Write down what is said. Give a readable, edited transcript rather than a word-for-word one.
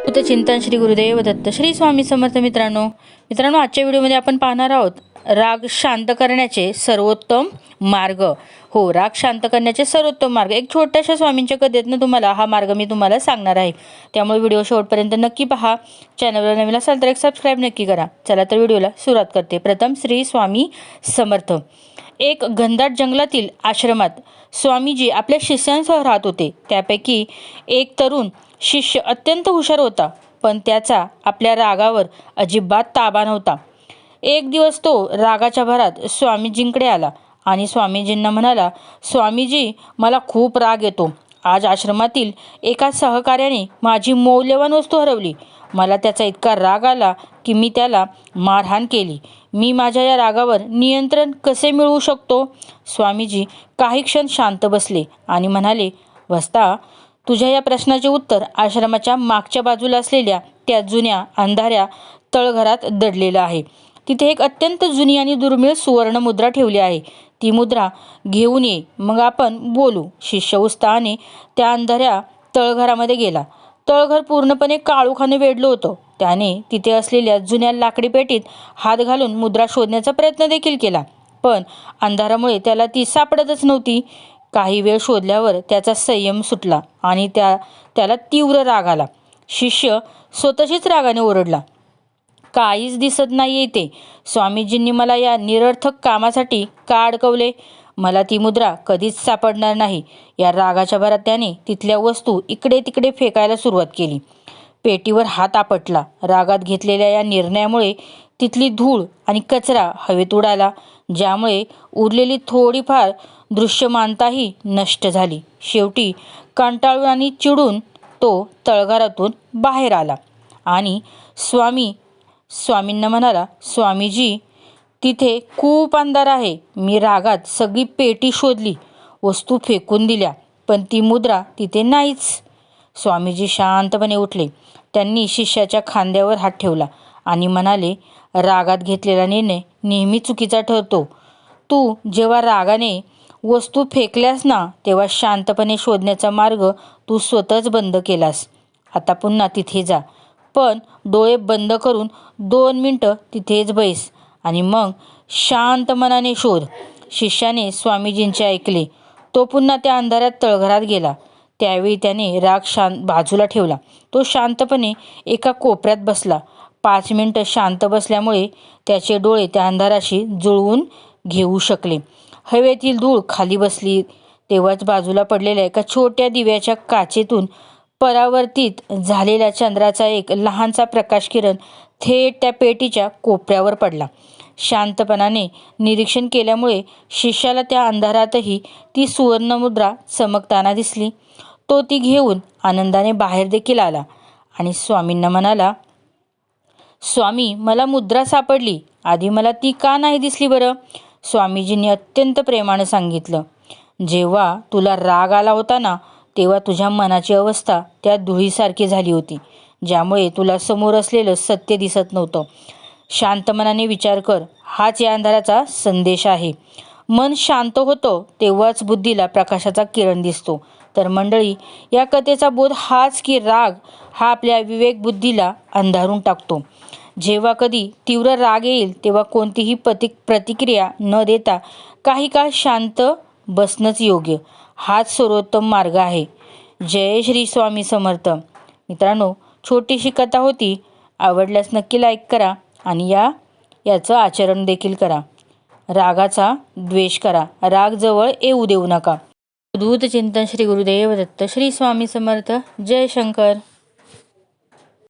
चिंतन श्री गुरुदेव दत्त श्री स्वामी समर्थ. मित्रांनो आजच्या व्हिडिओमध्ये आपण पाहणार आहोत राग शांत करण्याचे सर्वोत्तम मार्ग. राग शांत करण्याचे सर्वोत्तम मार्ग. एक छोट्याशा स्वामींच्या कथेतनं तुम्हाला हा मार्ग मी तुम्हाला सांगणार आहे. त्यामुळे व्हिडिओ शेवटपर्यंत नक्की पहा. चॅनलवर नवीन असाल तर एक सबस्क्राईब नक्की करा. चला तर व्हिडिओला सुरुवात करते. प्रथम श्री स्वामी समर्थ. एक घनदाट जंगलातील आश्रमात स्वामीजी आपल्या शिष्यांसह राहत होते. त्यापैकी एक तरुण शिष्य अत्यंत हुशार होता, पण त्याचा आपल्या रागावर अजिबात ताबा नव्हता. एक दिवस तो रागाच्या भरात स्वामीजींकडे आला आणि स्वामीजींना म्हणाला, स्वामीजी, मला खूप राग येतो. आज आश्रमातील एका सहकार्याने माझी मौल्यवान वस्तू हरवली. मला त्याचा इतका राग आला की मी त्याला मारहाण केली. मी माझ्या या रागावर नियंत्रण कसे मिळवू शकतो? स्वामीजी काही क्षण शांत बसले आणि म्हणाले, वस्ता, तुझ्या या प्रश्नाचे उत्तर आश्रमाच्या मागच्या बाजूला असलेल्या त्या जुन्या अंधाऱ्या तळघरात दडलेलं आहे. तिथे एक अत्यंत जुनी आणि दुर्मिळ सुवर्ण मुद्रा ठेवली आहे. ती मुद्रा घेऊन ये, मग आपण बोलू. शिष्य उत्साहाने त्या अंधाऱ्या तळघरामध्ये गेला. तळघर पूर्णपणे काळोखाने वेढलं होतं. त्याने तिथे असलेल्या जुन्या लाकडी पेटीत हात घालून मुद्रा शोधण्याचा प्रयत्न देखील केला, पण अंधारामुळे त्याला ती सापडतच नव्हती. काही वेळ शोधल्यावर त्याचा संयम सुटला आणि त्याला तीव्र राग आला. शिष्य स्वतःशीच रागाने ओरडला, काहीच दिसत नाही इथे. स्वामीजींनी मला या निरर्थक कामासाठी का अडकवले? मला ती मुद्रा कधीच सापडणार नाही. या रागाच्या भरात त्याने तिथल्या वस्तू इकडे तिकडे फेकायला सुरुवात केली. पेटीवर हात आपटला. रागात घेतलेल्या या निर्णयामुळे तिथली धूळ आणि कचरा हवेत उडाला, ज्यामुळे उरलेली थोडीफार दृश्यमानताही नष्ट झाली. शेवटी कंटाळून आणि चिडून तो तळघरातून बाहेर आला आणि स्वामींना म्हणाला, स्वामीजी, तिथे खूप अंधार आहे. मी रागात सगळी पेटी शोधली, वस्तू फेकून दिल्या, पण ती मुद्रा तिथे नाहीच. स्वामीजी शांतपणे उठले. त्यांनी शिष्याच्या खांद्यावर हात ठेवला आणि म्हणाले, रागात घेतलेला निर्णय नेहमी चुकीचा ठरतो. तू जेव्हा रागाने वस्तू फेकल्यास ना, तेव्हा शांतपणे शोधण्याचा मार्ग तू स्वतःच बंद केलास. आता पुन्हा तिथे जा, पण डोळे बंद करून 2 मिनटं तिथेच बैस आणि मग शांत मनाने शोध. शिष्याने स्वामीजींचे ऐकले. तो पुन्हा त्या अंधाऱ्यात तळघरात गेला. त्यावेळी त्याने राग बाजूला ठेवला. तो शांतपणे एका कोपऱ्यात बसला. 5 मिनटं शांत बसल्यामुळे त्याचे डोळे त्या अंधाराशी जुळवून घेऊ शकले. हवेतील धूळ खाली बसली तेव्हाच बाजूला पडलेल्या एका छोट्या दिव्याच्या काचेतून परावर्तित झालेल्या चंद्राचा एक लहानसा प्रकाशकिरण थेट त्या पेटीच्या कोपऱ्यावर पडला. शांतपणाने निरीक्षण केल्यामुळे शिष्याला त्या अंधारातही ती सुवर्णमुद्रा चमकताना दिसली. तो ती घेऊन आनंदाने बाहेर देखील आला आणि स्वामींना म्हणाला, स्वामी, मला मुद्रा सापडली. आधी मला ती का नाही दिसली बरं? स्वामीजींनी अत्यंत प्रेमाने सांगितलं, जेव्हा तुला राग आला होता ना, तेव्हा तुझ्या मनाची अवस्था त्या धुळीसारखी झाली होती, ज्यामुळे तुला समोर असलेलं सत्य दिसत नव्हतं. शांत मनाने विचार कर, हाच या अंधाराचा संदेश आहे. मन शांत होतं तेव्हाच बुद्धीला प्रकाशाचा किरण दिसतो. तर मंडळी, या कथेचा बोध हाच की राग हा आपल्या विवेक बुद्धीला अंधारून टाकतो. जेव्हा कधी तीव्र राग येईल तेव्हा कोणतीही प्रतिक्रिया न देता काही काळ शांत बसणंच योग्य. हाच सर्वोत्तम मार्ग आहे. जय श्री स्वामी समर्थ. मित्रांनो, छोटीशी कथा होती. आवडल्यास नक्की लाईक करा आणि याचं आचरण देखील करा. रागाचा द्वेष करा, राग जवळ येऊ देऊ नका. चिंतन श्री गुरुदेव दत्त श्री स्वामी समर्थ. जय शंकर.